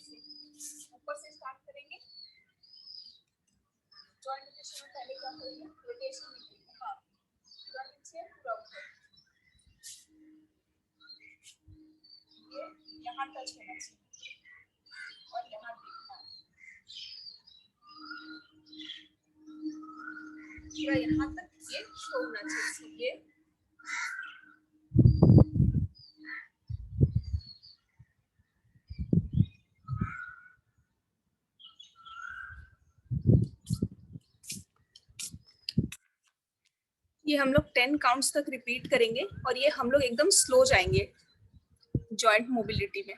से ऊपर से स्टार्ट करेंगे। जॉइंट रोटेशन में पहले क्या करेंगे, रोटेशन निकलेगा। हाँ, पूरा नीचे पूरा ऊपर, ये यहाँ टच होना चाहिए और यहाँ देखना है पूरा यहाँ तक ये शो होना चाहिए। ये हम लोग 10 काउंट्स तक रिपीट करेंगे और ये हम लोग एकदम स्लो जाएंगे जॉइंट मोबिलिटी में।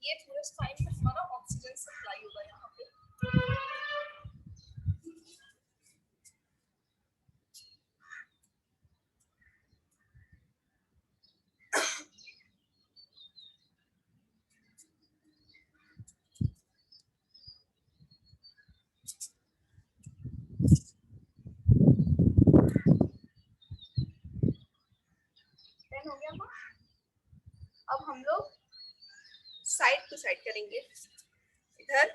ये पूरे स्पाइन में हमारा ऑक्सीजन सप्लाई होगा यहाँ पे। हो गया ना? अब हम लोग साइड टू साइड करेंगे, इधर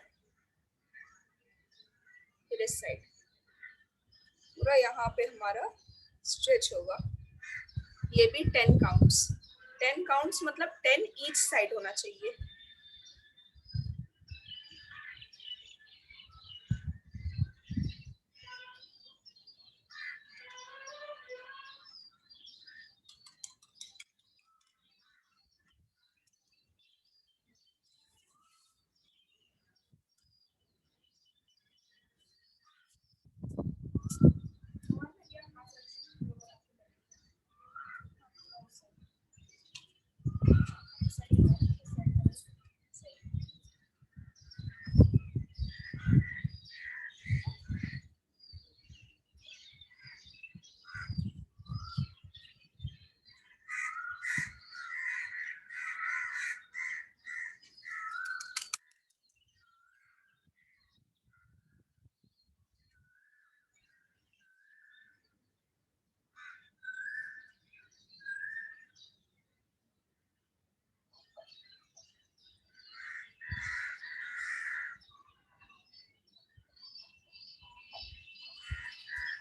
फिर इस साइड, पूरा यहाँ पे हमारा स्ट्रेच होगा। ये भी 10 काउंट्स। 10 काउंट्स मतलब 10 ईच साइड होना चाहिए।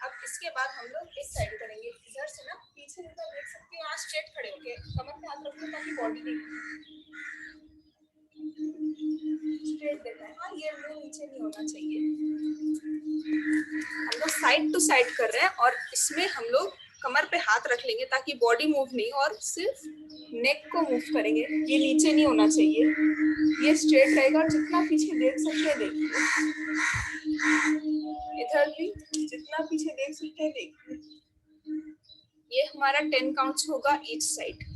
अब इसके बाद हम लोग इस साइड करेंगे, इधर से ना पीछे इधर देख सकते हो, आज स्ट्रेट खड़े होके कमर पे हाथ रखो ताकि बॉडी नहीं स्ट्रेट देता है। हाँ, ये मुंह नीचे नहीं होना चाहिए। हम लोग साइड टू साइड कर रहे हैं और इसमें हम लोग कमर पे हाथ रख लेंगे ताकि बॉडी मूव नहीं, और सिर्फ नेक को मूव करेंगे। ये नीचे नहीं होना चाहिए, ये स्ट्रेट रहेगा। जितना पीछे देख सकते हैं देखिए, इधर भी जितना पीछे देख सकते हैं देखिए। ये हमारा 10 काउंट्स होगा ईच साइड।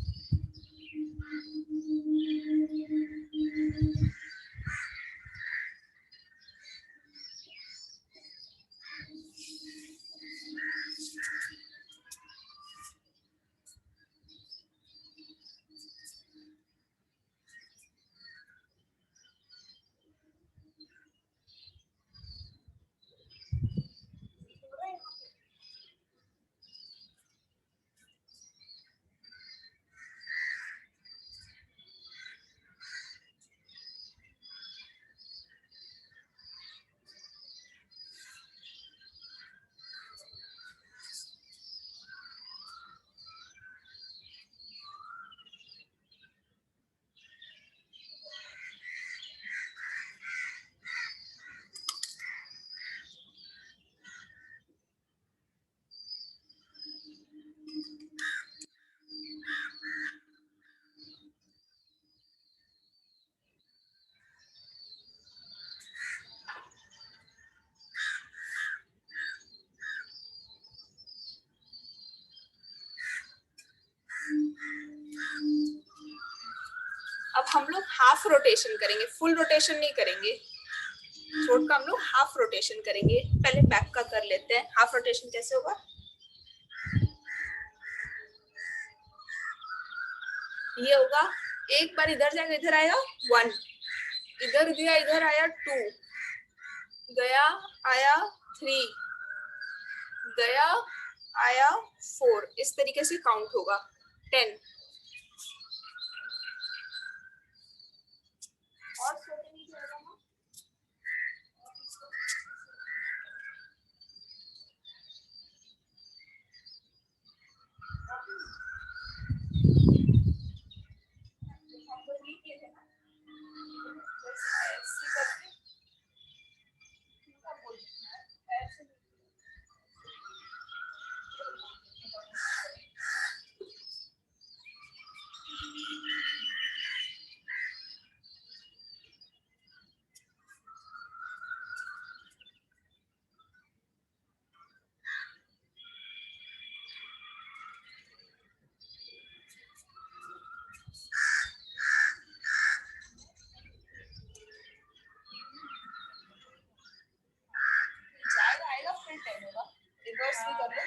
अब हम लोग हाफ रोटेशन करेंगे, फुल रोटेशन नहीं करेंगे। थ्रोट का हम लोग हाफ रोटेशन करेंगे। पहले बैक का कर लेते हैं। हाफ रोटेशन कैसे होगा? ये होगा, एक बार इधर जाएगा, इधर आएगा 1, इधर गया, इधर आया 2, गया आया 3, गया आया 4, इस तरीके से काउंट होगा 10। और छोटे नहीं जाएगा ना? जाएगा, आएगा, फिर 10 होगा, रिवर्स भी कर लो।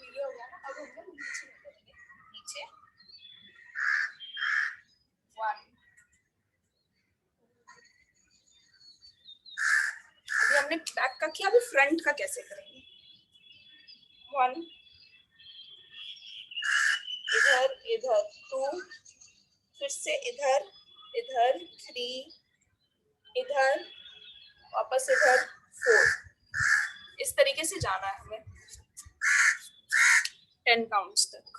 ये हो गया ना, अब हम लोग नीचे करेंगे, नीचे 1। अभी हमने बैक का किया, अभी फ्रंट का कैसे करेंगे? 1, इधर इधर 2, फिर से इधर इधर 3, इधर वापस इधर 4, इस तरीके से जाना है हमें 10 काउंट्स तक।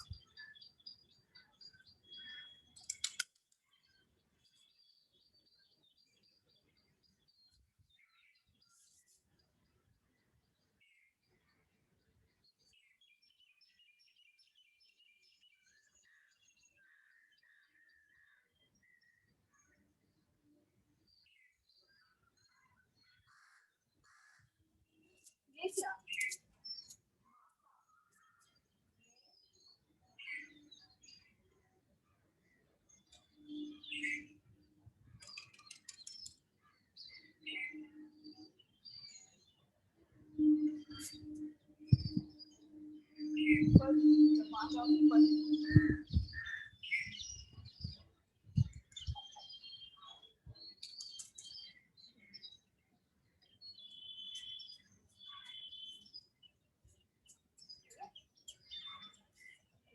ये क्या?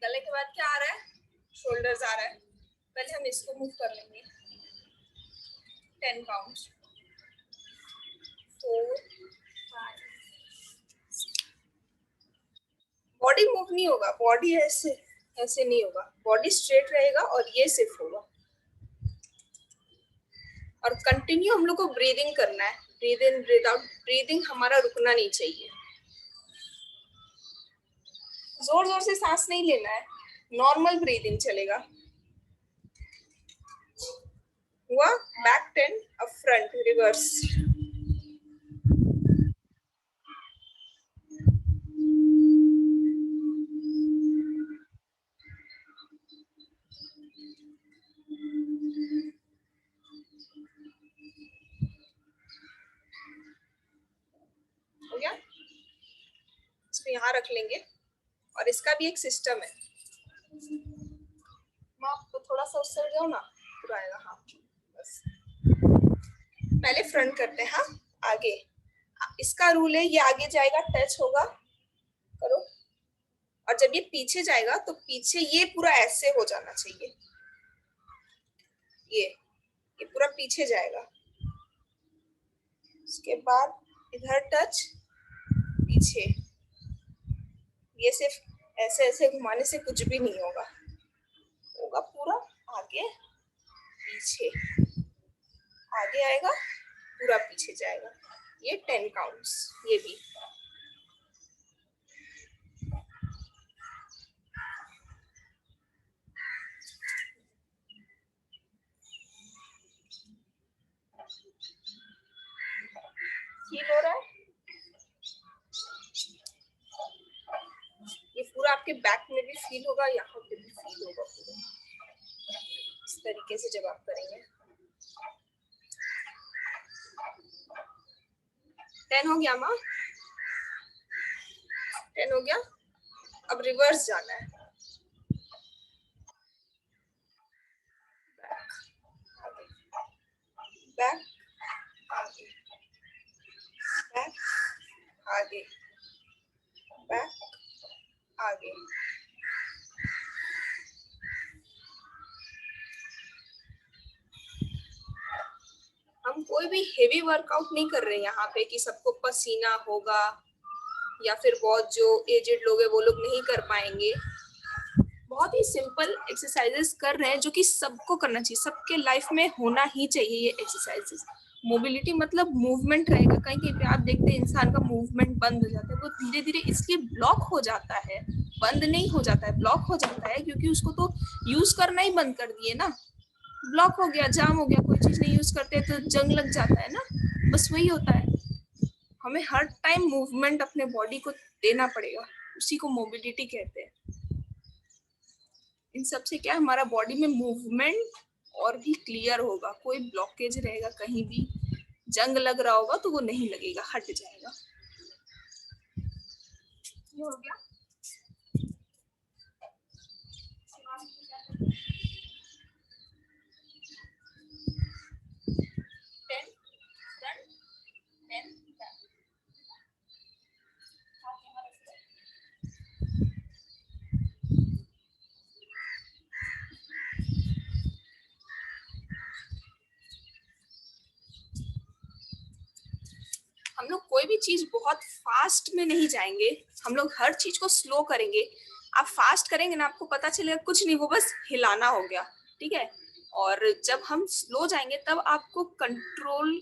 गले के बाद क्या आ रहा है? शोल्डर्स आ रहा है। पहले हम इसको मूव कर लेंगे 10 काउंट्स, 4, 5। बॉडी मूव नहीं होगा, बॉडी ऐसे ऐसे नहीं होगा, बॉडी स्ट्रेट रहेगा और ये सिर्फ होगा। और कंटिन्यू हम लोग को ब्रीदिंग करना है, breathe in breathe out, breathing हमारा रुकना नहीं चाहिए। जोर जोर से सांस नहीं लेना है, नॉर्मल ब्रीदिंग चलेगा। हुआ बैक 10, अब फ्रंट रिवर्स। हो गया, इसको यहाँ रख लेंगे और इसका भी एक सिस्टम है। आपको थोड़ा सा उससे जाओ ना, पूरा आएगा। हाँ बस, पहले फ्रंट करते हैं। हाँ आगे, इसका रूल है, ये आगे जाएगा, टच होगा, करो, और जब ये पीछे जाएगा तो पीछे ये पूरा ऐसे हो जाना चाहिए, ये पूरा पीछे जाएगा। उसके बाद इधर टच, पीछे, ये सिर्फ ऐसे ऐसे घुमाने से कुछ भी नहीं होगा, होगा पूरा आगे पीछे, आगे आएगा पूरा पीछे जाएगा। ये 10 काउंट्स, ये भी। फील हो रहा है? ये पूरा आपके बैक में भी फील होगा, यहाँ पे भी फील होगा पूरा, इस तरीके से जब आप करेंगे। 10 हो गया माँ? 10 हो गया। अब रिवर्स जाना है, बैक, आगे, बैक, आगे, बैक, आगे। हम कोई भी हेवी वर्कआउट नहीं कर रहे हैं यहाँ पे कि सबको पसीना होगा या फिर बहुत जो एजेड लोग हैं वो लोग नहीं कर पाएंगे। बहुत ही सिंपल एक्सरसाइजेस कर रहे हैं जो कि सबको करना चाहिए, सबके लाइफ में होना ही चाहिए ये एक्सरसाइजेस। मोबिलिटी मतलब मूवमेंट रहेगा। कहीं कहीं पे आप देखते हैं इंसान का मूवमेंट बंद हो जाता है, वो धीरे धीरे इसलिए ब्लॉक हो जाता है, बंद नहीं हो जाता है, ब्लॉक हो जाता है क्योंकि उसको तो यूज करना ही बंद कर दिए ना। ब्लॉक हो गया, जाम हो गया, कोई चीज नहीं यूज करते तो जंग लग जाता है ना, बस वही होता है। हमें हर टाइम मूवमेंट अपने बॉडी को देना पड़ेगा, उसी को मोबिलिटी कहते हैं। इन सब से क्या हमारा बॉडी में मूवमेंट और भी क्लियर होगा, कोई ब्लॉकेज रहेगा कहीं भी, जंग लग रहा होगा तो वो नहीं लगेगा, हट जाएगा। ये हो गया। 10 फ्रंट, 10 बैक। हम लोग कोई भी चीज बहुत फास्ट में नहीं जाएंगे, हम लोग हर चीज को स्लो करेंगे। आप फास्ट करेंगे ना, आपको पता चलेगा कुछ नहीं, वो बस हिलाना हो गया, ठीक है। और जब हम स्लो जाएंगे तब आपको कंट्रोल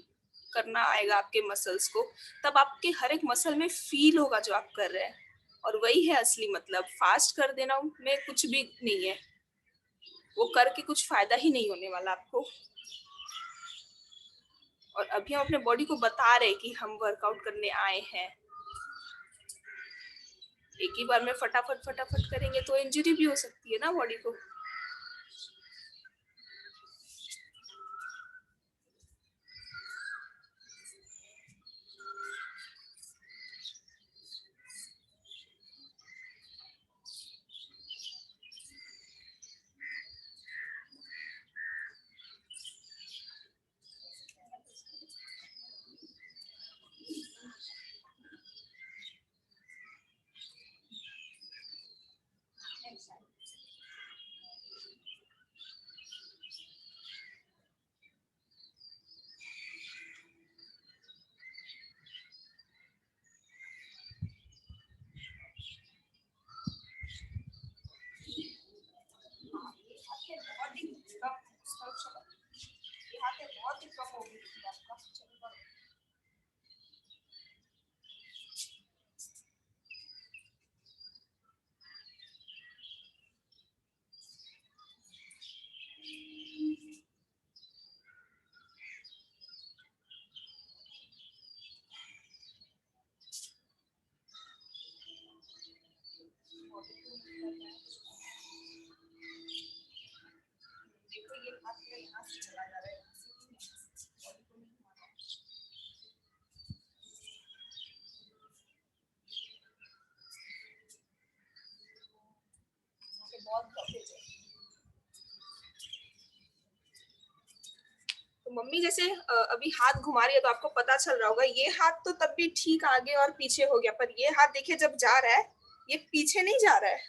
करना आएगा आपके मसल्स को, तब आपके हर एक मसल में फील होगा जो आप कर रहे हैं। और वही है असली मतलब। फास्ट कर देना में कुछ भी नहीं है, वो करके कुछ फायदा ही नहीं होने वाला आपको। और अभी हम अपने बॉडी को बता रहे कि हम वर्कआउट करने आए हैं। एक ही बार में फटाफट फटाफट करेंगे तो इंजरी भी हो सकती है ना बॉडी को। बहुत ही कम हो गई आपका। देखो ये हाथ मेरा यहाँ से चला जा रहा है, बहुत ब्लॉकेज है। तो मम्मी जैसे अभी हाथ घुमा रही है तो आपको पता चल रहा होगा, ये हाथ तो तब भी ठीक आगे और पीछे हो गया, पर ये हाथ देखिए जब जा रहा है ये पीछे नहीं जा रहा है,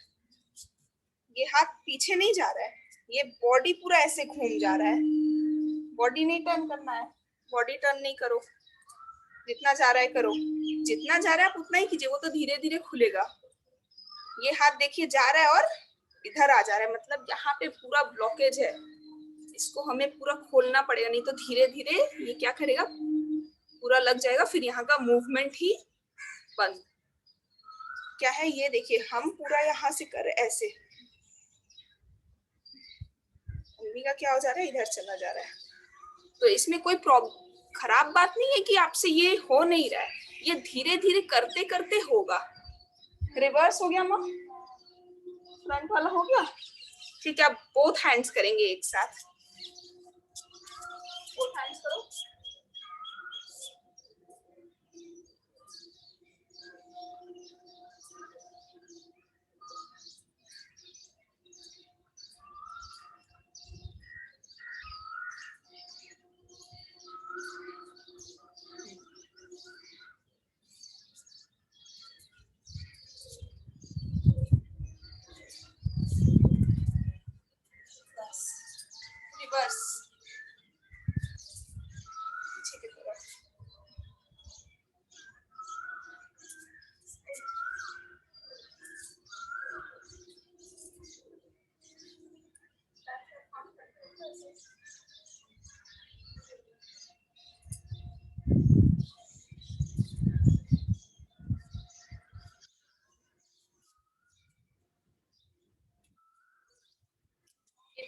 ये हाथ पीछे नहीं जा रहा है, ये बॉडी पूरा ऐसे घूम जा रहा है। बॉडी नहीं टर्न करना है, बॉडी टर्न नहीं करो, जितना जा रहा है करो, जितना जा रहा है आप उतना ही कीजिए, वो तो धीरे धीरे खुलेगा। ये हाथ देखिए जा रहा है और इधर आ जा रहा है, मतलब यहाँ पे पूरा ब्लॉकेज है, इसको हमें पूरा खोलना पड़ेगा, नहीं तो धीरे धीरे ये क्या करेगा, पूरा लग जाएगा, फिर यहाँ का मूवमेंट ही बंद। क्या है ये देखिए, हम पूरा यहाँ से कर रहे ऐसे, मम्मी का क्या हो जा रहा है, इधर चला जा रहा है। तो इसमें कोई खराब बात नहीं है कि आपसे ये हो नहीं रहा है, ये धीरे धीरे करते करते होगा। रिवर्स हो गया माँ, फ्रंट वाला हो गया, ठीक है। आप बोथ हैंड्स करेंगे एक साथ, बोथ हैंड्स करो।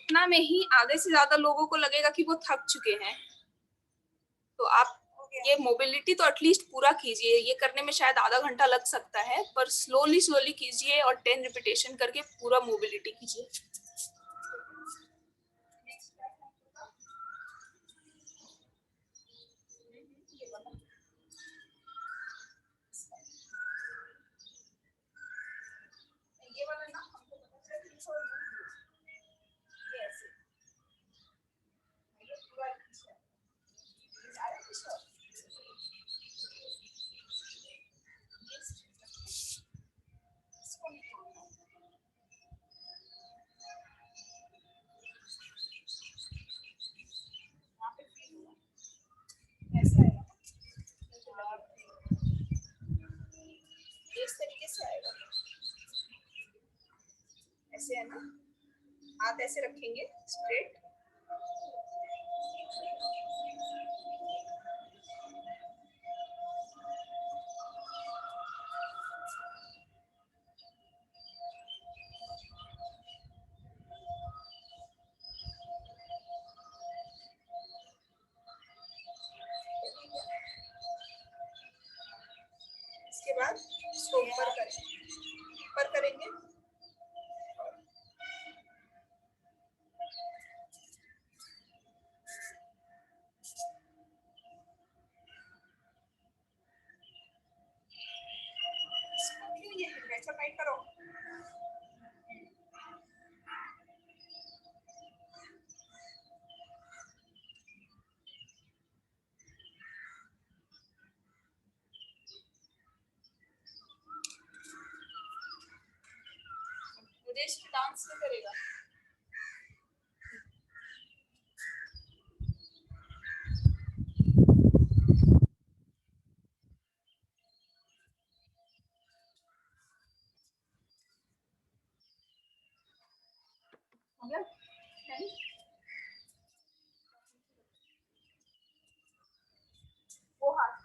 इतना में ही आधे से ज्यादा लोगों को लगेगा कि वो थक चुके हैं। तो आप ये मोबिलिटी तो एटलीस्ट पूरा कीजिए। ये करने में शायद आधा घंटा लग सकता है, पर स्लोली स्लोली कीजिए और 10 रिपीटेशन करके पूरा मोबिलिटी कीजिए। ये वाला ना हमको पता चला कि छोड़ दो। ये ऐसे ये पूरा पीछे ये सारा पीछे इसको नहीं छोड़ना। वहाँ पे फील हुआ ऐसा है इस तरीके से आएगा। ऐसे है ना, हाथ ऐसे रखेंगे स्ट्रेट, इसके बाद इसको ऊपर करेंगे। ये ऐसा टाइट करो। मुझे डांस में करेगा। वो हाथ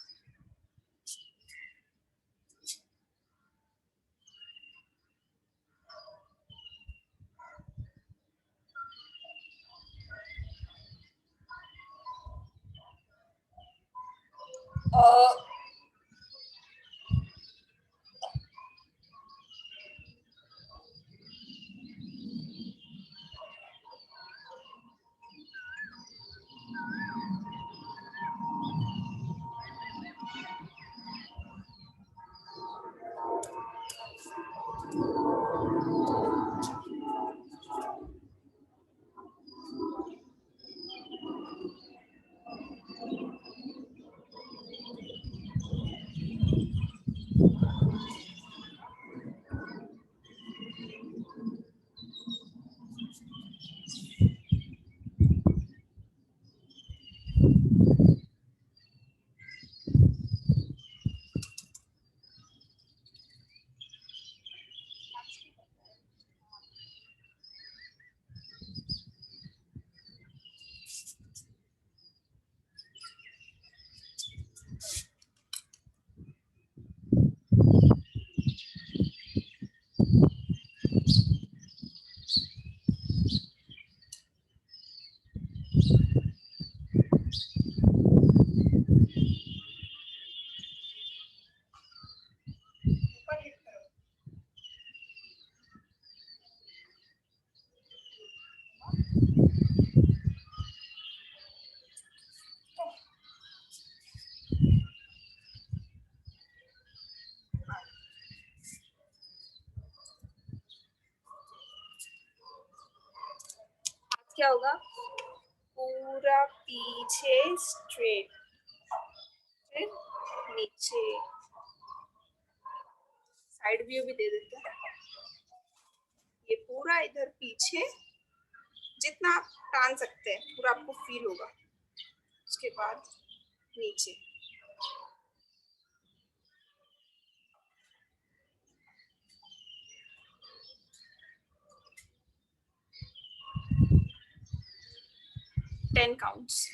ऊपर लिफ्ट करो। क्या होगा? पूरा पीछे स्ट्रेट, फिर नीचे। साइड व्यू भी दे देते हैं। ये पूरा इधर पीछे जितना आप टान सकते हैं पूरा आपको फील होगा। उसके बाद नीचे। Ten counts.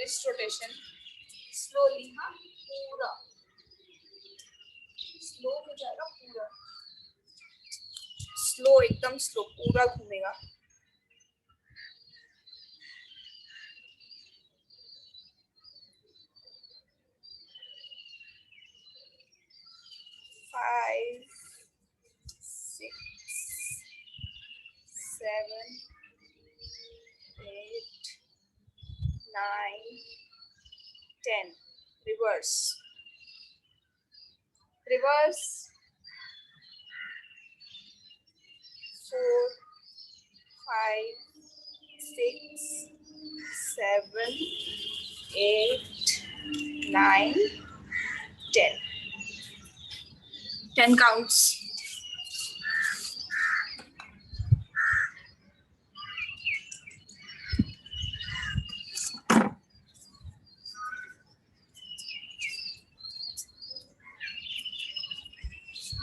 Wrist rotation slowly, हाँ पूरा स्लो हो जाएगा, पूरा स्लो, एकदम स्लो, पूरा घूमेगा। Five, six, seven, 8, 9, 10, reverse, reverse, 4, 5, 6, 7, 8, 9, 10, 10 counts.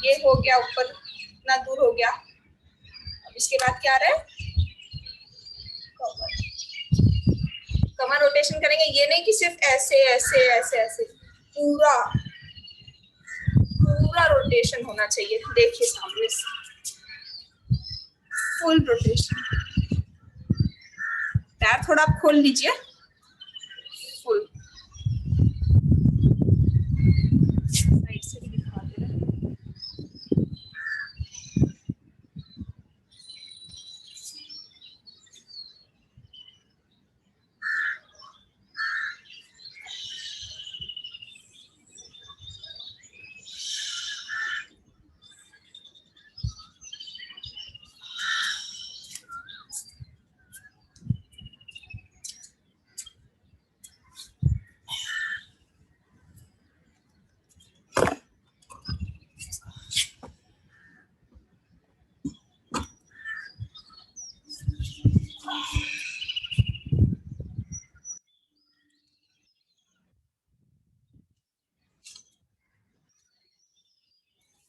ये हो गया, ऊपर इतना दूर हो गया। अब इसके बाद क्या आ रहा है, कमर, कमर रोटेशन करेंगे। ये नहीं कि सिर्फ ऐसे ऐसे ऐसे ऐसे, पूरा पूरा रोटेशन होना चाहिए। देखिए सामने से फुल रोटेशन। पैर थोड़ा आप खोल लीजिए, फुल साइड से भी दिखा दे रहा है।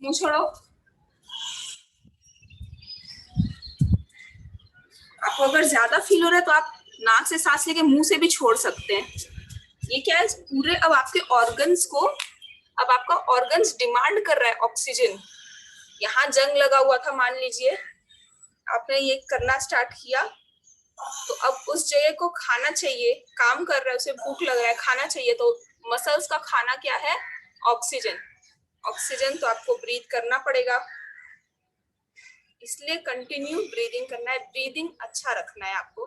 मुंह छोड़ो। आपको अगर ज्यादा फील हो रहा है तो आप नाक से सांस लेके मुंह से भी छोड़ सकते हैं। ये क्या है, पूरे अब आपके ऑर्गन्स को, अब आपका ऑर्गन्स डिमांड कर रहा है ऑक्सीजन। यहाँ जंग लगा हुआ था, मान लीजिए आपने ये करना स्टार्ट किया, तो अब उस जगह को खाना चाहिए, काम कर रहा है, उसे भूख लग रहा है, खाना चाहिए। तो मसल्स का खाना क्या है, ऑक्सीजन। ऑक्सीजन तो आपको ब्रीथ करना पड़ेगा, इसलिए कंटिन्यू ब्रीदिंग करना है। ब्रीदिंग अच्छा रखना है आपको।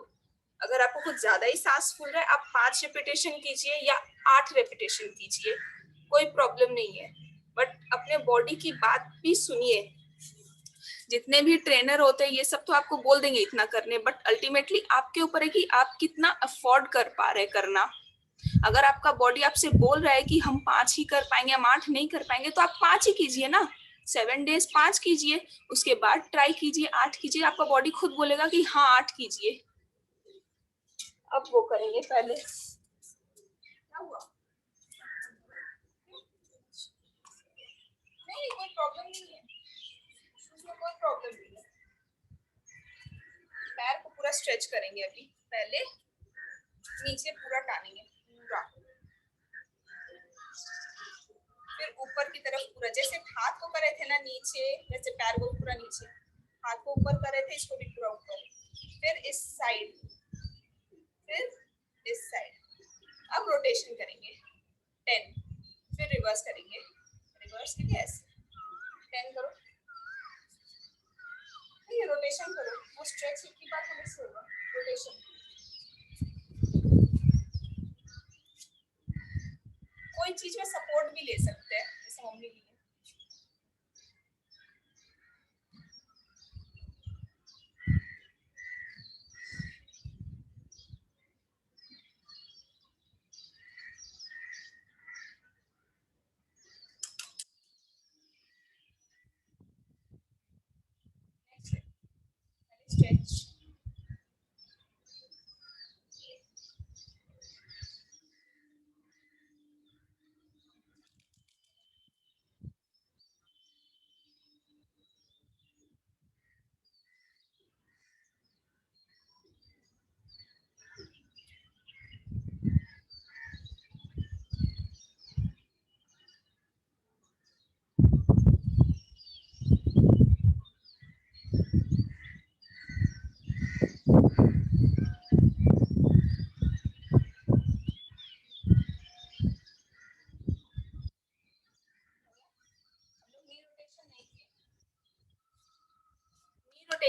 अगर आपको कुछ ज्यादा ही सांस फूल रहा है, आप 5 रेपिटेशन कीजिए या 8 रेपिटेशन कीजिए, कोई प्रॉब्लम नहीं है। बट अपने बॉडी की बात भी सुनिए। जितने भी ट्रेनर होते हैं ये सब तो आपको बोल देंगे इतना करने, बट अल्टीमेटली आपके ऊपर है कि आप कितना अफोर्ड कर पा रहे करना। अगर आपका बॉडी आपसे बोल रहा है कि हम 5 ही कर पाएंगे, हम 8 नहीं कर पाएंगे, तो आप 5 ही कीजिए ना। 7 डेज 5 कीजिए, उसके बाद ट्राई कीजिए 8 कीजिए। आपका बॉडी खुद बोलेगा कि हाँ 8 कीजिए। अब वो करेंगे पहले। क्या हुआ? नहीं, कोई प्रॉब्लम नहीं है, उसमें कोई प्रॉब्लम नहीं है। पैर को पूरा स्ट्रेच करेंगे अभी। पहले नीचे पूरा टानेंगे, पूरा, फिर ऊपर की तरफ पूरा, जैसे हाथ को करे थे ना नीचे, जैसे पैर को पूरा नीचे, हाथ को ऊपर करे थे, इसको भी पूरा ऊपर, फिर इस साइड, फिर इस साइड। अब रोटेशन करेंगे 10, फिर रिवर्स करेंगे, रिवर्स के लिए ऐसे 10 करो, ये रोटेशन करो, वो स्ट्रेच की बात हमें से होगा, रोटेशन। कोई चीज में सपोर्ट भी ले सकते हैं, जैसे मम्मी की। स्ट्रेच,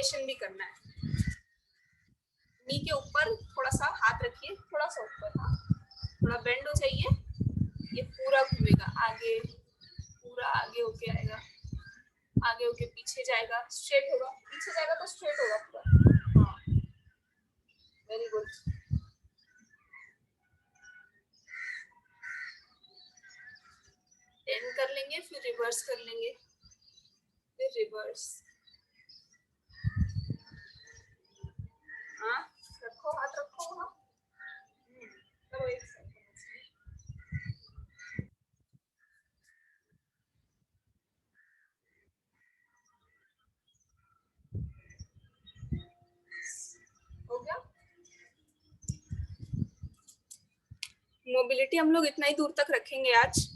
रोटेशन भी करना है। नी के ऊपर थोड़ा सा हाथ रखिए, थोड़ा सा ऊपर, हाँ थोड़ा बेंड हो जाइए, ये पूरा घूमेगा आगे, पूरा आगे होके आएगा, आगे होके पीछे जाएगा, स्ट्रेट होगा, पीछे जाएगा तो स्ट्रेट होगा पूरा। हाँ वेरी गुड। टेन कर लेंगे, फिर रिवर्स कर लेंगे, फिर रिवर्स। हाँ रखो, हाथ रखो, हाँ करो एक साथ। हो गया। मोबिलिटी हम लोग इतना ही दूर तक रखेंगे आज,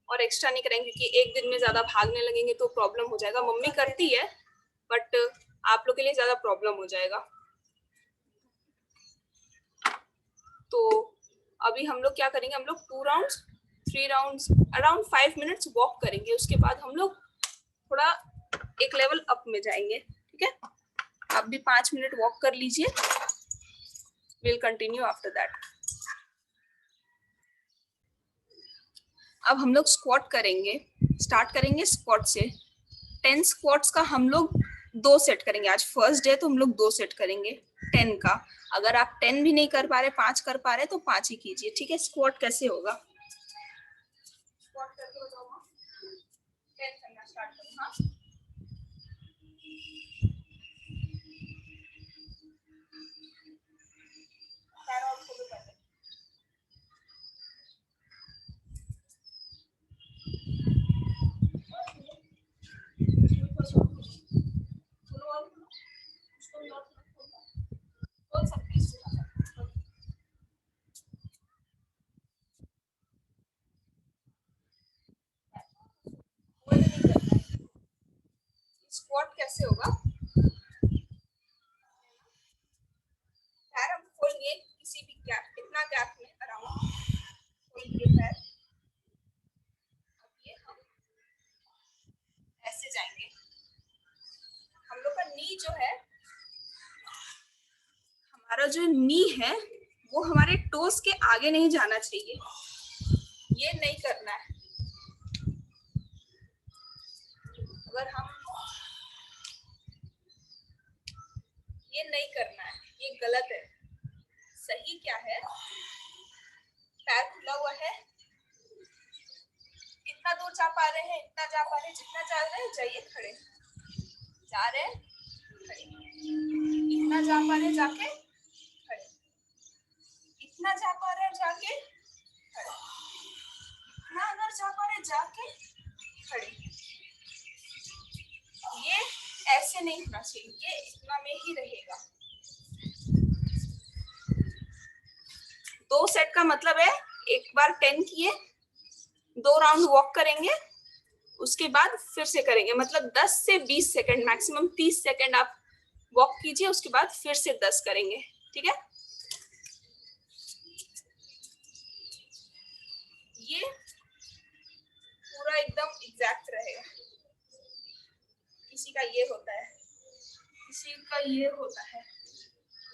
और एक्स्ट्रा नहीं करेंगे, क्योंकि एक दिन में ज्यादा भागने लगेंगे तो प्रॉब्लम हो जाएगा। मम्मी करती है बट आप लोग के लिए ज्यादा प्रॉब्लम हो जाएगा। तो अभी हम लोग क्या करेंगे, हम लोग 2 rounds 3 rounds around 5 minutes walk करेंगे, उसके बाद हम लोग थोड़ा एक लेवल अप में जाएंगे। ठीक है, आप भी 5 मिनट वॉक कर लीजिए, विल कंटिन्यू आफ्टर दैट। अब हम लोग स्क्वाट करेंगे, स्टार्ट करेंगे स्क्वाट से। 10 स्क्वाट्स का हम लोग 2 सेट करेंगे, आज फर्स्ट डे तो हम लोग 2 सेट करेंगे 10 का। अगर आप 10 भी नहीं कर पा रहे, 5 कर पा रहे तो 5 ही कीजिए। ठीक है, स्क्वाट कैसे होगा, स्क्वाट करके बताओ। 10 करना स्टार्ट करो। हाँ पैर और खोलो पहले। बोल सकते हैं इससे ज्यादा। होल्ड नहीं करना है। स्क्वाट कैसे होगा, पैर हम खोलिए किसी भी गैप, इतना गैप में अराउंड खोलिए पैर। अब ये हम ऐसे जाएंगे, हम लोग का नी जो है, हमारा जो नी है वो हमारे टोस के आगे नहीं जाना चाहिए, ये नहीं करना है। अगर हम ये नहीं करना है, ये गलत है। सही क्या है, पैर खुला हुआ है, कितना दूर जा पा रहे हैं, इतना जा पा रहे हैं, जितना जा रहे हैं जाइए, खड़े जा रहे हैं खड़े, इतना जा पा रहे जाके खड़े, इतना जा पा रहे जाके खड़े, इतना अगर जा पा रहे जाके खड़े। ये ऐसे नहीं होना चाहिए, ये इतना में ही रहेगा। 2 सेट का मतलब है, एक बार 10 किए, 2 राउंड वॉक करेंगे, उसके बाद फिर से करेंगे, मतलब 10 से 20 सेकंड, मैक्सिमम 30 सेकंड आप वॉक कीजिए, उसके बाद फिर से 10 करेंगे। ठीक है, ये पूरा एकदम एग्जैक्ट रहेगा। किसी का ये होता है, किसी का ये होता है,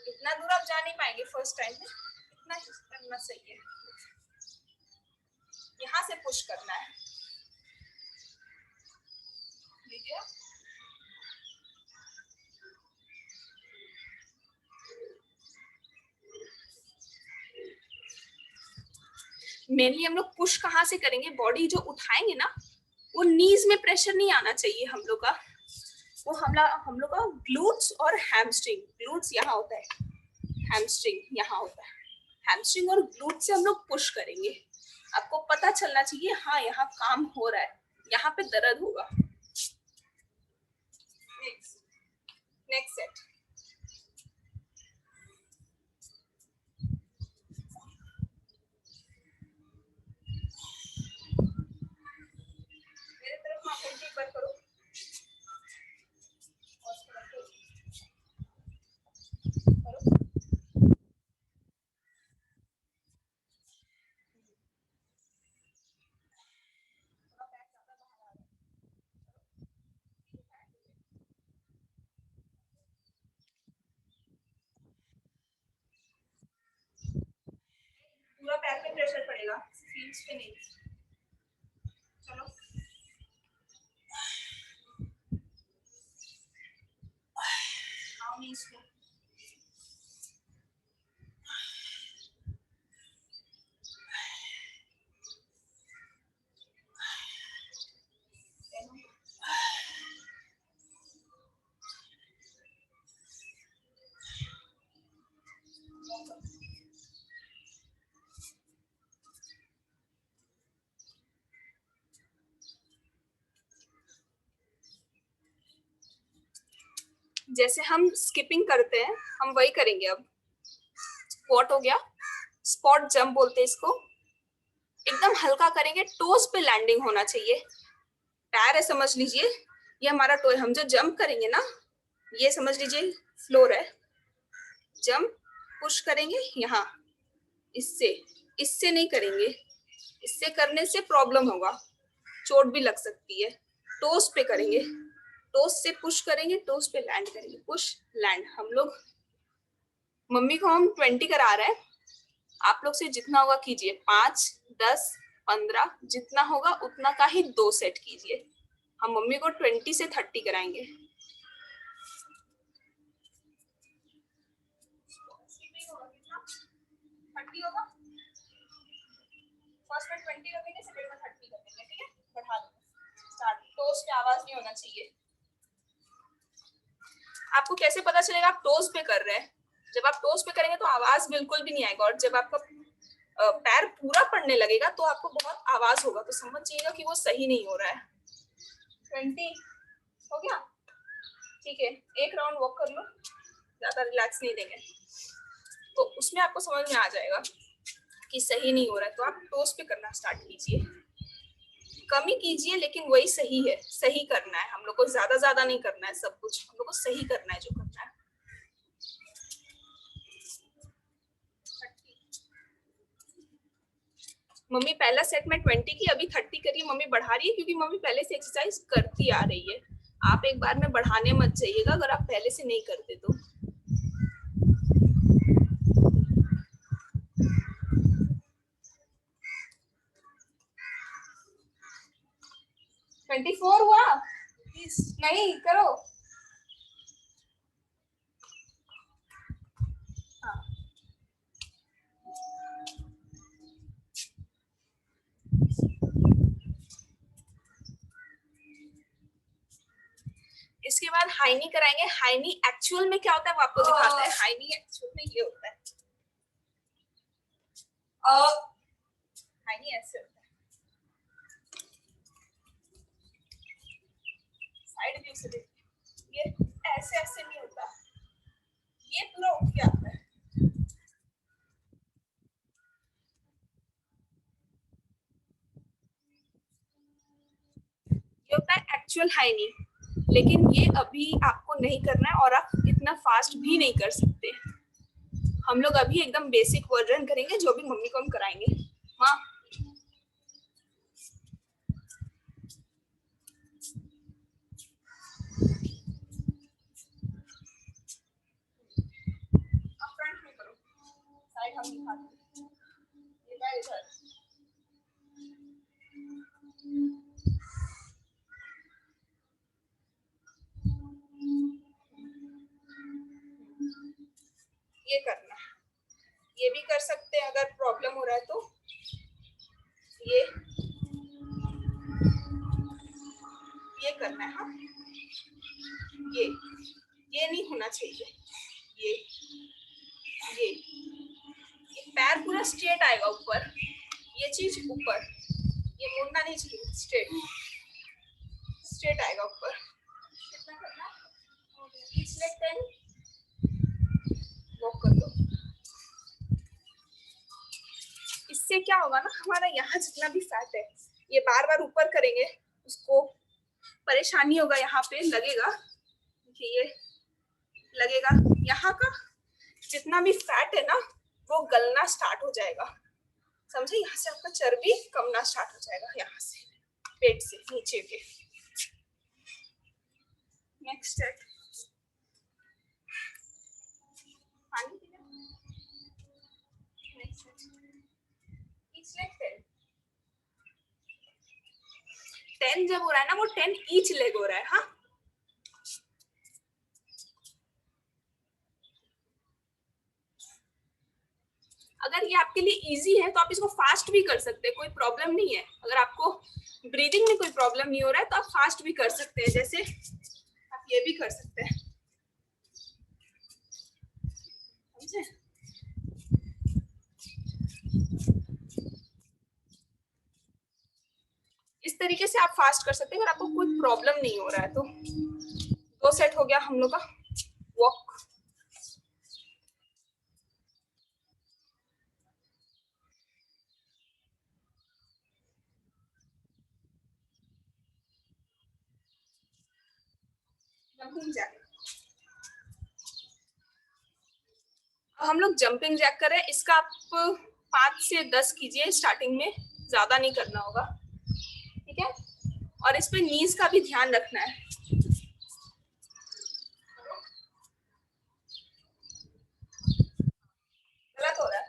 इतना दूर आप जा नहीं पाएंगे फर्स्ट टाइम में, इतना ही करना सही है। यहाँ से पुश करना है, लीजिए। मेनली हम लोग पुश कहाँ से करेंगे, बॉडी जो उठाएंगे ना, वो नीज में प्रेशर नहीं आना चाहिए हम लोग का, वो हम लोग का ग्लूट्स और हैमस्ट्रिंग, ग्लूट्स यहाँ होता है, हैमस्ट्रिंग यहाँ होता है, हैमस्ट्रिंग और ग्लूट से हम लोग पुश करेंगे। आपको पता चलना चाहिए हाँ यहाँ काम हो रहा है, यहाँ पे दर्द होगा। नेक्स्ट सेट, मेरे तरफ आप उल्टी पर करो, और करो। प्रेशर पड़ेगा, फील्ड्स पे नहीं। चलो आओ नीज पे। जैसे हम स्किपिंग करते हैं हम वही करेंगे अब। स्क्वाट हो गया, स्पॉट जंप बोलते हैं इसको। एकदम हल्का करेंगे, टोस पे लैंडिंग होना चाहिए। पैर है समझ लीजिए, ये हमारा टो है। हम जो जंप करेंगे ना, ये समझ लीजिए फ्लोर है। जंप पुश करेंगे यहाँ, इससे इससे नहीं करेंगे, इससे करने से प्रॉब्लम होगा, चोट भी लग सकती है। टोस पे करेंगे, टोस से पुश करेंगे, टोस पे लैंड करेंगे, पुश लैंड। हम लोग, मम्मी को हम 20 करा रहे हैं, आप लोग से जितना होगा कीजिए। 5, 10, 15 जितना होगा उतना का ही 2 सेट कीजिए। हम मम्मी को 20 से 30 कराएंगे। होगा, फर्स्ट में 20 रखेंगे, सेकंड में 30 रखेंगे, ठीक है। बढ़ा दो, स्टार्ट। टोस पे आवाज नहीं होना चाहिए। आपको कैसे पता चलेगा आप टोस पे कर रहे हैं? जब आप टोस पे करेंगे तो आवाज बिल्कुल भी नहीं आएगा, और जब आपका पैर पूरा पड़ने लगेगा तो आपको बहुत आवाज होगा, तो समझ जाइएगा कि वो सही नहीं हो रहा है। 20 हो गया, ठीक है। एक राउंड वॉक कर लो, ज्यादा रिलैक्स नहीं देंगे, तो उसमें आपको समझ में आ जाएगा कि सही नहीं हो रहा है। तो आप टोस पे करना स्टार्ट कीजिए, कम ही कीजिए, लेकिन वही सही है। सही करना है हम लोग को, ज्यादा नहीं करना है सब कुछ, हम लोग को सही करना है जो करना है। मम्मी पहला सेट में 20 की, अभी 30 करिए। मम्मी बढ़ा रही है क्योंकि मम्मी पहले से एक्सरसाइज करती आ रही है। आप एक बार में बढ़ाने मत जाइएगा अगर आप पहले से नहीं करते तो। 24 हुआ, नहीं करो। हाँ। इसके बाद हाई नी कराएंगे। हाई नी एक्चुअल में क्या होता है वो आपको दिखाते हैं। हाई नी एक्चुअल में ये होता है, हाई नी ऐसे होता है। साइड व्यू से देखिए, ये ऐसे ऐसे नहीं होता, ये पूरा उठ के आता है। ये होता है एक्चुअल हाई नी, लेकिन ये अभी आपको नहीं करना है और आप इतना फास्ट भी नहीं कर सकते। हम लोग अभी एकदम बेसिक वर्जन करेंगे जो भी मम्मी को हम कराएंगे। हाँ, फ्रंट में करो, साइड हम दिखाते हैं। ये मैं इधर, ये करना है। ये भी कर सकते हैं अगर प्रॉब्लम हो रहा है तो। ये करना है। हाँ, ये नहीं होना चाहिए। ये पैर पूरा स्ट्रेट आएगा ऊपर, ये चीज ऊपर, ये मुड़ना नहीं चाहिए, स्ट्रेट आएगा ऊपर। कितना करना, पिछले 10 वॉक कर दो। इससे क्या होगा ना, हमारा यहाँ जितना भी फैट है ये बार बार ऊपर करेंगे, उसको परेशानी होगा, यहाँ पे लगेगा कि ये लगेगा, यहाँ का जितना भी फैट है ना वो गलना स्टार्ट हो जाएगा, समझे। यहाँ से आपका चर्बी कमना स्टार्ट हो जाएगा, यहाँ से पेट से नीचे के। नेक्स्ट सेट, पानी पीना। नेक्स्ट सेट, like 10 10 जब हो रहा है ना, वो 10 ईच लेग हो रहा है। हाँ, अगर ये आपके लिए इजी है तो आप इसको फास्ट भी कर सकते हैं, कोई प्रॉब्लम नहीं है। अगर आपको ब्रीदिंग में कोई प्रॉब्लम नहीं हो रहा है तो आप फास्ट भी कर सकते हैं, जैसे आप ये भी कर सकते हैं, समझे? इस तरीके से आप फास्ट कर सकते हैं अगर आपको कोई प्रॉब्लम नहीं हो रहा है तो। 2 सेट हो गया हम लोग का वॉक। जंपिंग जैक, हम लोग जंपिंग जैक कर रहे हैं। इसका आप 5 से 10 कीजिए स्टार्टिंग में, ज्यादा नहीं करना होगा, ठीक है? और इस पे नीज का भी ध्यान रखना है। गलत हो रहा है,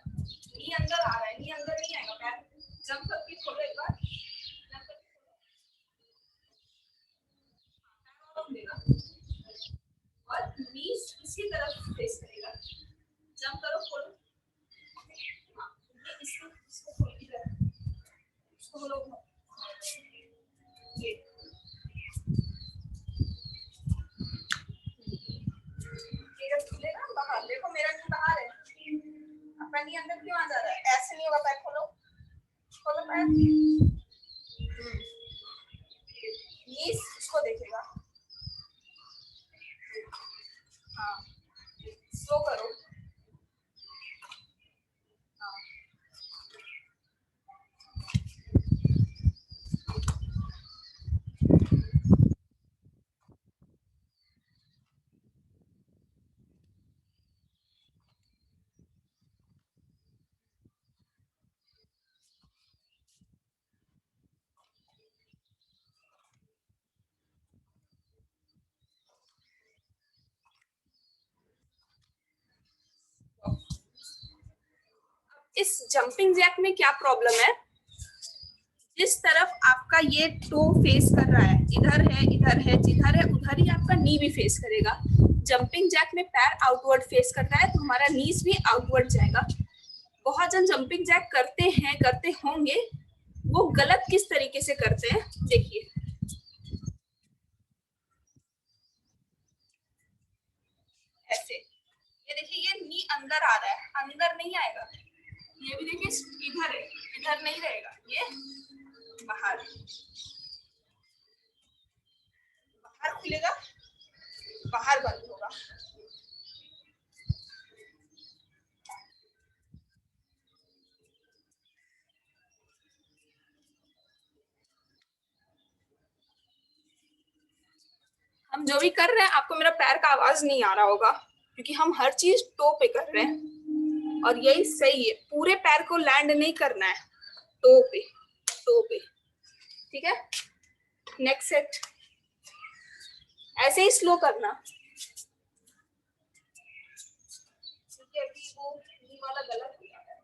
नी अंदर आ रहा है, नी अंदर नहीं आएगा, पैर जंप करके खोलो एक बार, और नीज इसकी तरफ फेस करेगा। जंप करो, खोलो। हाँ, ये इसको खोलो, इधर इसको खोलो, ये जब खुलेगा बाहर, देखो मेरा नी बाहर है, आपका नी अंदर क्यों आ जा रहा है? ऐसे नहीं होगा, पैर खोलो, खोलो पैर। नीज इसको देखेगा। हाँ, स्लो करो। हाँ, इस जंपिंग जैक में क्या प्रॉब्लम है? जिस तरफ आपका ये टो फेस कर रहा है, इधर है, इधर है, जिधर है उधर ही आपका नी भी फेस करेगा। जंपिंग जैक में पैर आउटवर्ड फेस कर रहा है तो हमारा नीज भी आउटवर्ड जाएगा। बहुत जन जंपिंग जैक करते हैं, करते होंगे, वो गलत किस तरीके से करते हैं देखिए। ऐसे, ये देखिए, ये नी अंदर आ रहा है, अंदर नहीं आएगा। ये भी देखिए इधर है, इधर नहीं रहेगा, ये बाहर, बाहर खुलेगा, बाहर बंद होगा। हम जो भी कर रहे हैं, आपको मेरा पैर का आवाज नहीं आ रहा होगा क्योंकि हम हर चीज टो पे कर रहे हैं और यही सही है। पूरे पैर को लैंड नहीं करना है, टो पे, टो पे, ठीक है? नेक्स्ट सेट ऐसे ही स्लो करना, क्योंकि अभी वो नी वाला गलत हो जाता है।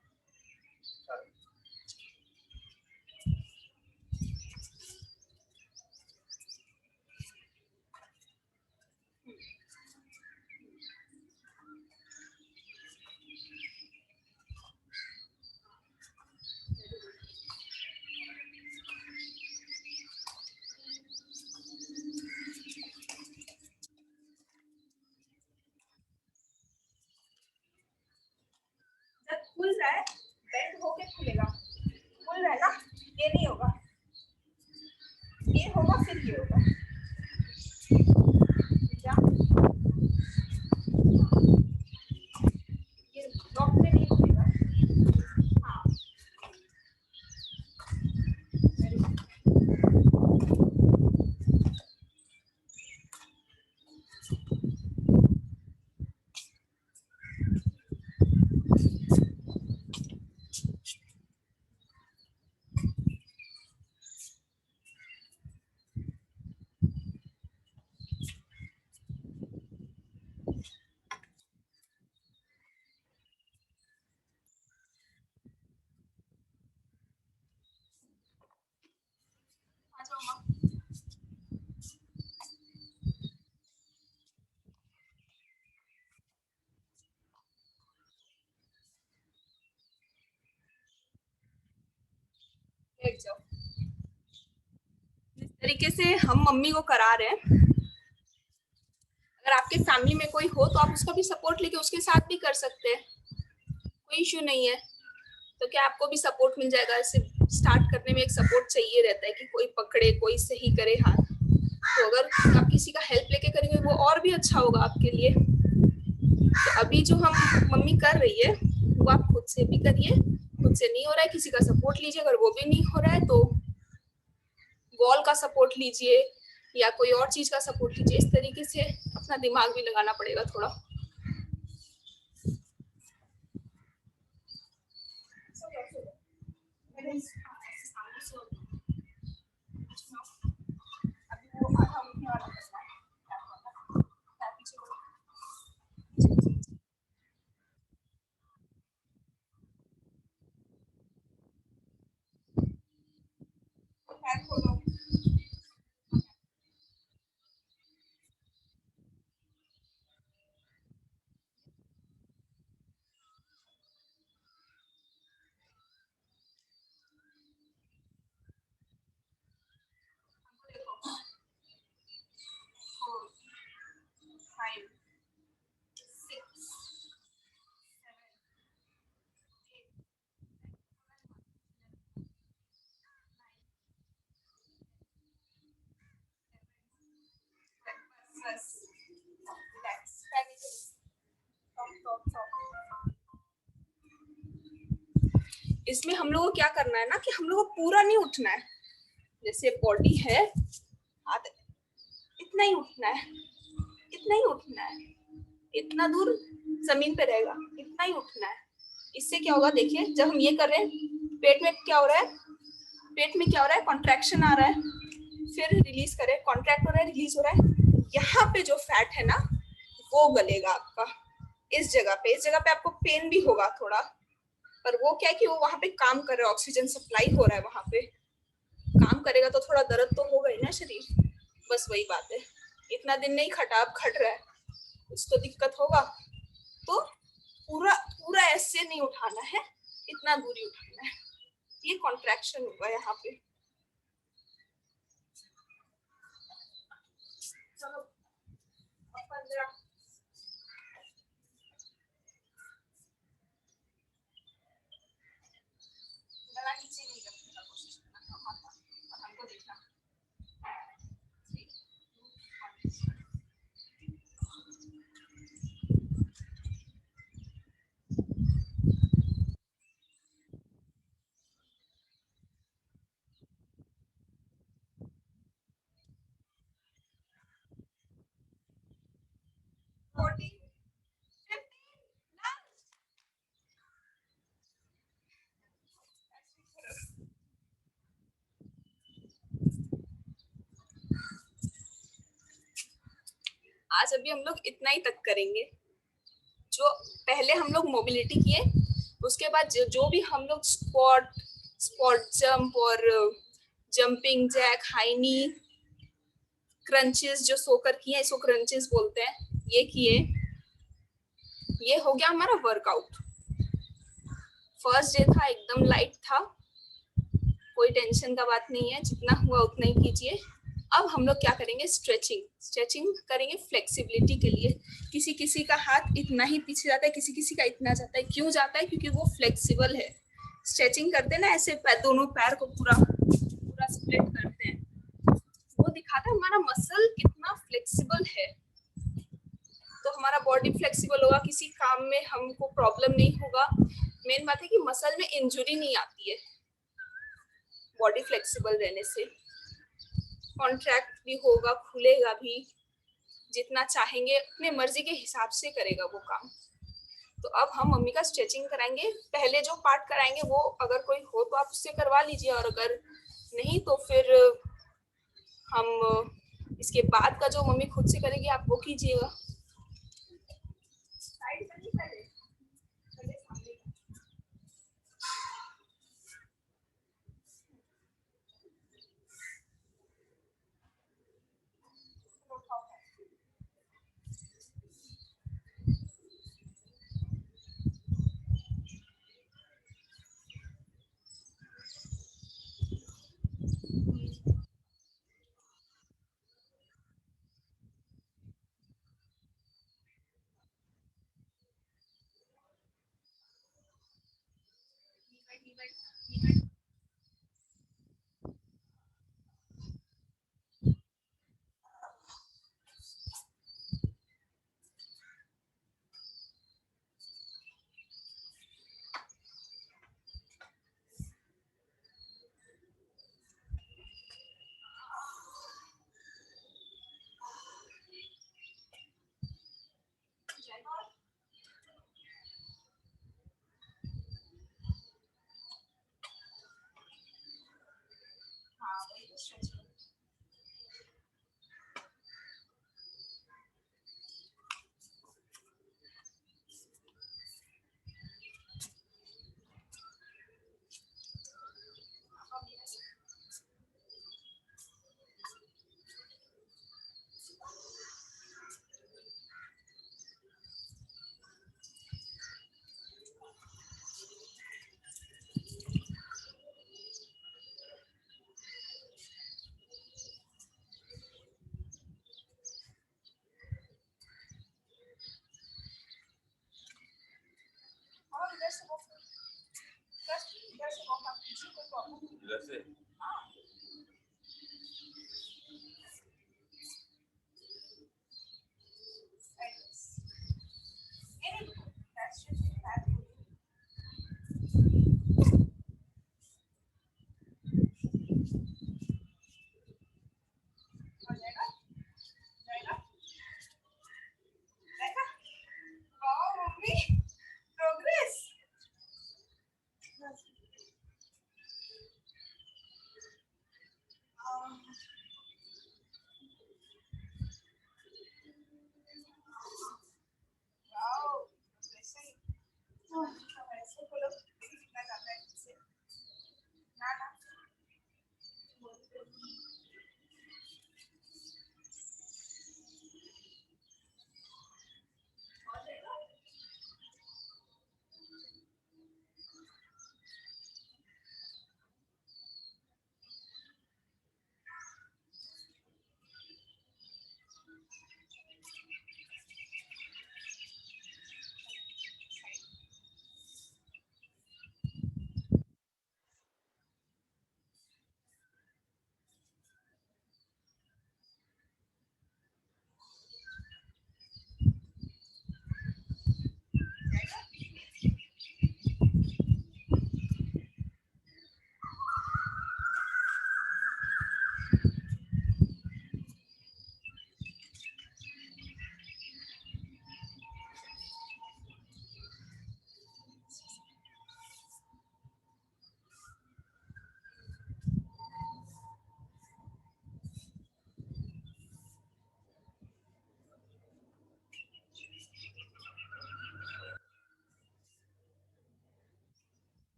जब खुल रहा है, बेंड होके खुलेगा, खुल रहा है ना, ये नहीं होगा, ये होगा, फिर ये होगा। क्या ये लॉक में नहीं खुलेगा? हाँ, जाओ। इस तरीके से हम मम्मी को करा रहे हैं। अगर आपके फैमिली में कोई हो तो आप उसका भी सपोर्ट लेके उसके साथ भी कर सकते हैं, कोई इश्यू नहीं है। तो क्या आपको भी सपोर्ट मिल जाएगा। इसे स्टार्ट करने में एक सपोर्ट चाहिए रहता है कि कोई पकड़े, कोई सही करे हाथ। तो अगर आप किसी का हेल्प लेके करेंगे वो और भी अच्छा होगा आपके लिए। तो अभी जो हम मम्मी कर रही है वो आप खुद से भी करिए। खुद से नहीं हो रहा है किसी का सपोर्ट लीजिए। अगर वो भी नहीं हो रहा है तो वॉल का सपोर्ट लीजिए या कोई और चीज का सपोर्ट लीजिए। इस तरीके से अपना दिमाग भी लगाना पड़ेगा थोड़ा। इसमें हम लोग को क्या करना है ना कि हम लोग को पूरा नहीं उठना है। जैसे बॉडी है इतना ही उठना है, इतना ही उठना है, इतना दूर जमीन पे रहेगा, इतना ही उठना है। इससे क्या होगा देखिए, जब हम ये कर रहे हैं पेट में क्या हो रहा है, पेट में क्या हो रहा है, कॉन्ट्रैक्शन आ रहा है, फिर रिलीज करें, कॉन्ट्रैक्ट हो रहा है, रिलीज हो रहा है। यहाँ पे जो फैट है ना वो गलेगा आपका। इस जगह पे, इस जगह पे आपको पेन भी होगा थोड़ा, पर वो क्या है कि वो वहां पे काम कर रहा है, ऑक्सीजन सप्लाई हो रहा है, वहां पे काम करेगा तो थोड़ा दर्द तो होगा ही ना शरीर। बस वही बात है। इतना दिन नहीं खटा, अब खट रहा है, कुछ तो दिक्कत होगा। तो पूरा पूरा ऐसे नहीं उठाना है, इतना दूरी उठाना है। ये कॉन्ट्रैक्शन होगा यहाँ पे। चलो 15 गला नीचे नहीं रखने का कोशिश करना और हमको देखना। आज अभी हम लोग इतना ही तक करेंगे। जो पहले हम लोग मोबिलिटी किए, उसके बाद जो भी हम लोग स्पॉट जंप और जंपिंग जैक, हाई नी, क्रंचेस जो सोकर किए, इसको क्रंचेस बोलते हैं, ये किए। ये हो गया हमारा वर्कआउट। फर्स्ट डे था, एकदम लाइट था, कोई टेंशन का बात नहीं है, जितना हुआ उतना ही कीजिए। अब हम लोग क्या करेंगे, स्ट्रेचिंग। स्ट्रेचिंग करेंगे फ्लेक्सिबिलिटी के लिए। किसी किसी का हाथ इतना ही पीछे जाता है, किसी किसी का इतना जाता है। क्यों जाता है? क्योंकि वो फ्लेक्सिबल है। स्ट्रेचिंग करते हैं ना ऐसे, दोनों पैर को पूरा पूरा स्प्लिट करते हैं, वो दिखाता है हमारा मसल कितना फ्लेक्सिबल है। तो हमारा बॉडी फ्लेक्सिबल होगा, किसी काम में हमको प्रॉब्लम नहीं होगा। मेन बात है कि मसल में इंजुरी नहीं आती है बॉडी फ्लेक्सिबल रहने से। कॉन्ट्रैक्ट भी होगा, खुलेगा भी, जितना चाहेंगे अपने मर्जी के हिसाब से करेगा वो काम। तो अब हम मम्मी का स्ट्रेचिंग कराएंगे। पहले जो पार्ट कराएंगे वो अगर कोई हो तो आप उससे करवा लीजिए, और अगर नहीं तो फिर हम इसके बाद का जो मम्मी खुद से करेगी आप वो कीजिएगा।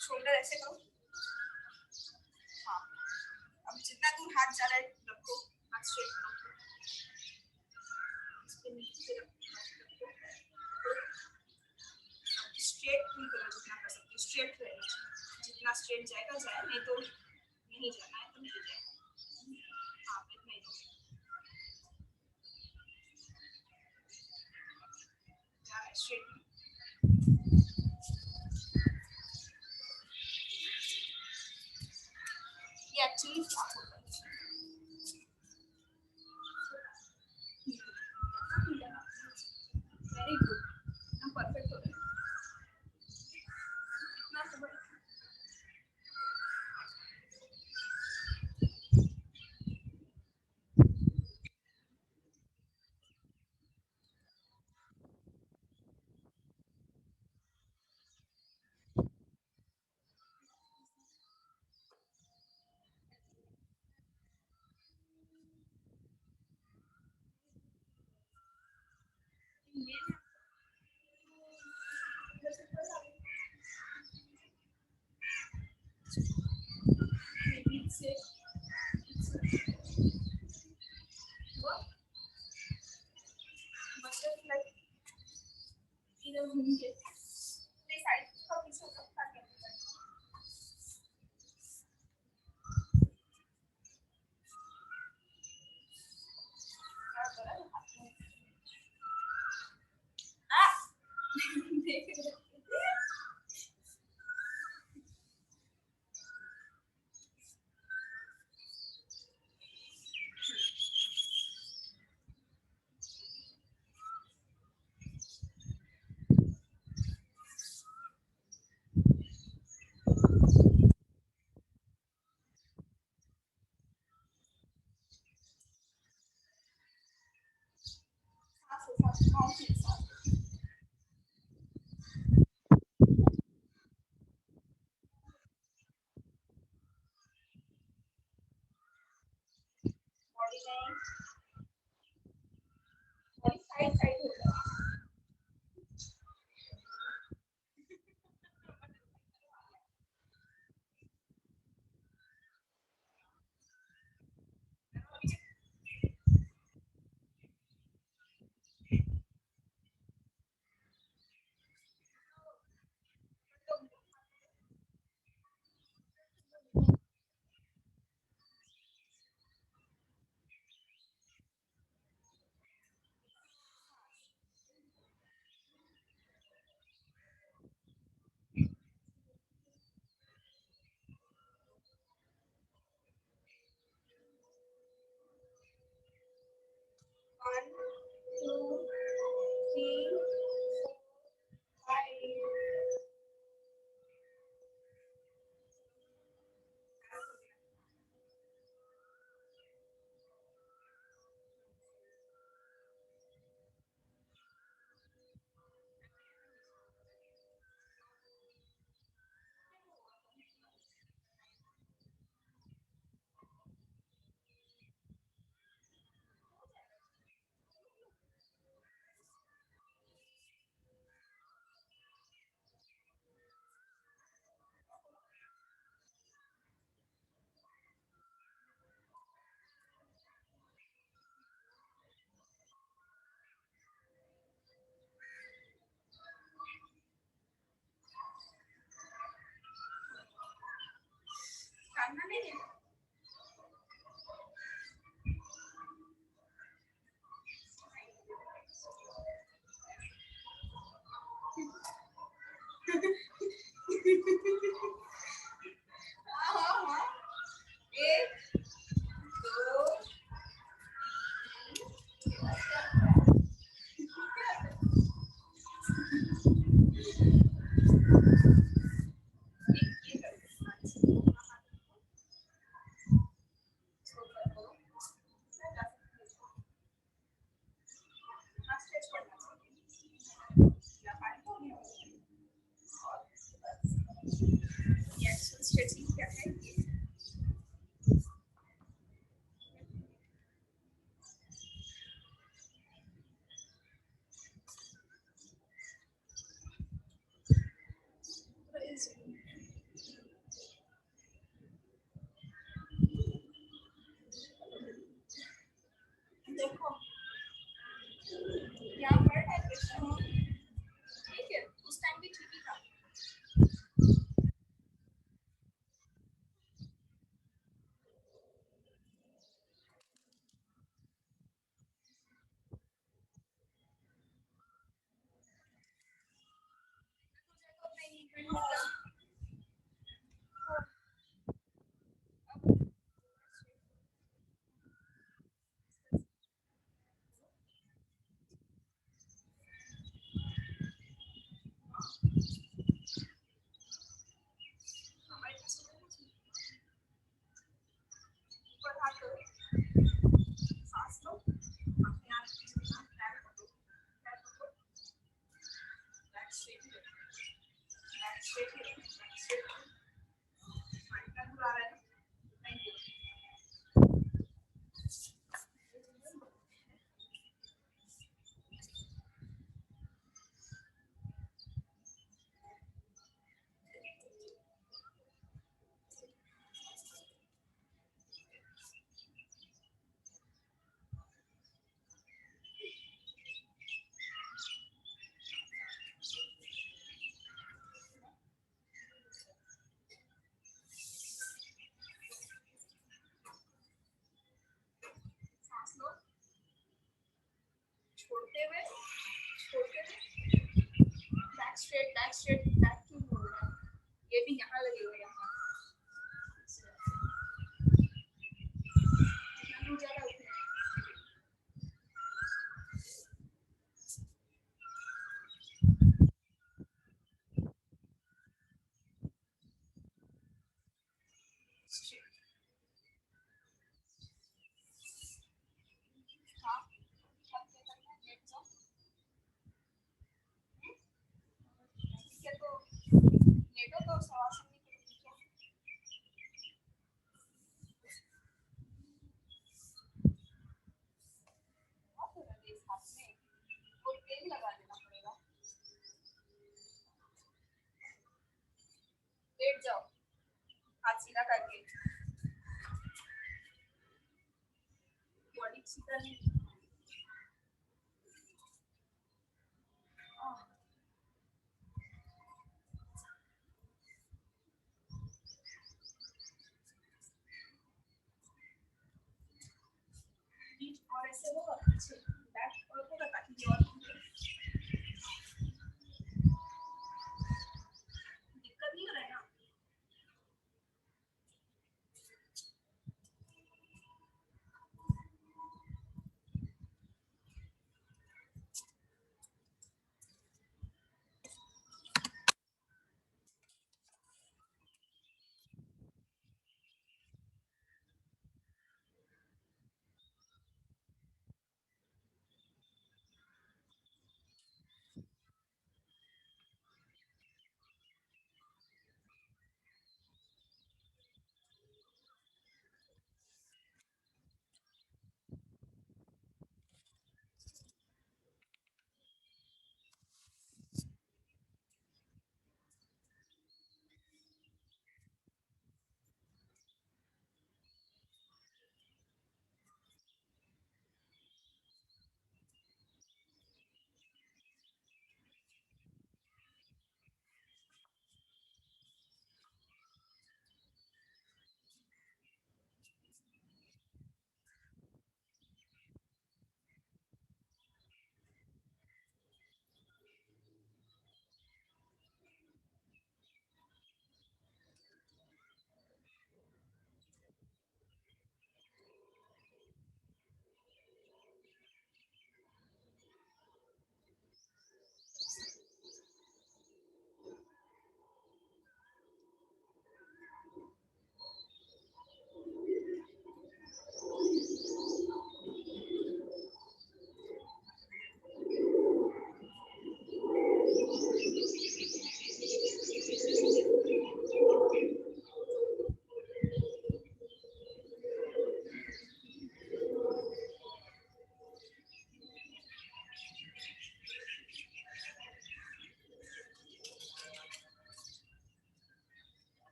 शोल्डर ऐसे करो। हाँ, अब जितना दूर हाथ जा रहा है रखो, हाथ स्ट्रेट करो। स्ट्रेट नहीं करो, जितना कर सकते हो स्ट्रेट रहेगा, जितना स्ट्रेट जाएगा जाए, नहीं तो नहीं जाना है तो नहीं जाएगा। हाँ, इतना ही स्ट्रेट ये एक्चुअली फ्लैट होता है। वेरी गुड, हम परफेक्ट हो रहे हैं। इतना तो बड़ा से मतलब लाइक इधर घूम के साइड का पीछे सकता है। साइड साइड होगा। One, two, three, four, five. करना नहीं है। हाँ हाँ, एक, दो, स्ट्रेचिंग क्या है? देखो यहाँ पर डायरेक्शन ठीक है, उस टाइम भी ठीक ही था। स्ट्रेट स्ट्रेट आ रहा है। Thank you. सांस लो, छोड़ते हुए बैक स्ट्रेट बैक क्यों बोल रहा है? ये भी यहाँ लगे हुए यहाँ ज्यादा उठे हाँ ठीक है तो लेटो तो श्वास हाथ में कोई तेल लगा देना पड़ेगा। लेट जाओ हाथ सीधा करके, बॉडी सीधा नहीं। और ऐसे होगा पीछे बैक और होगा ताकि और दिक्कत नहीं हो रहा है ना।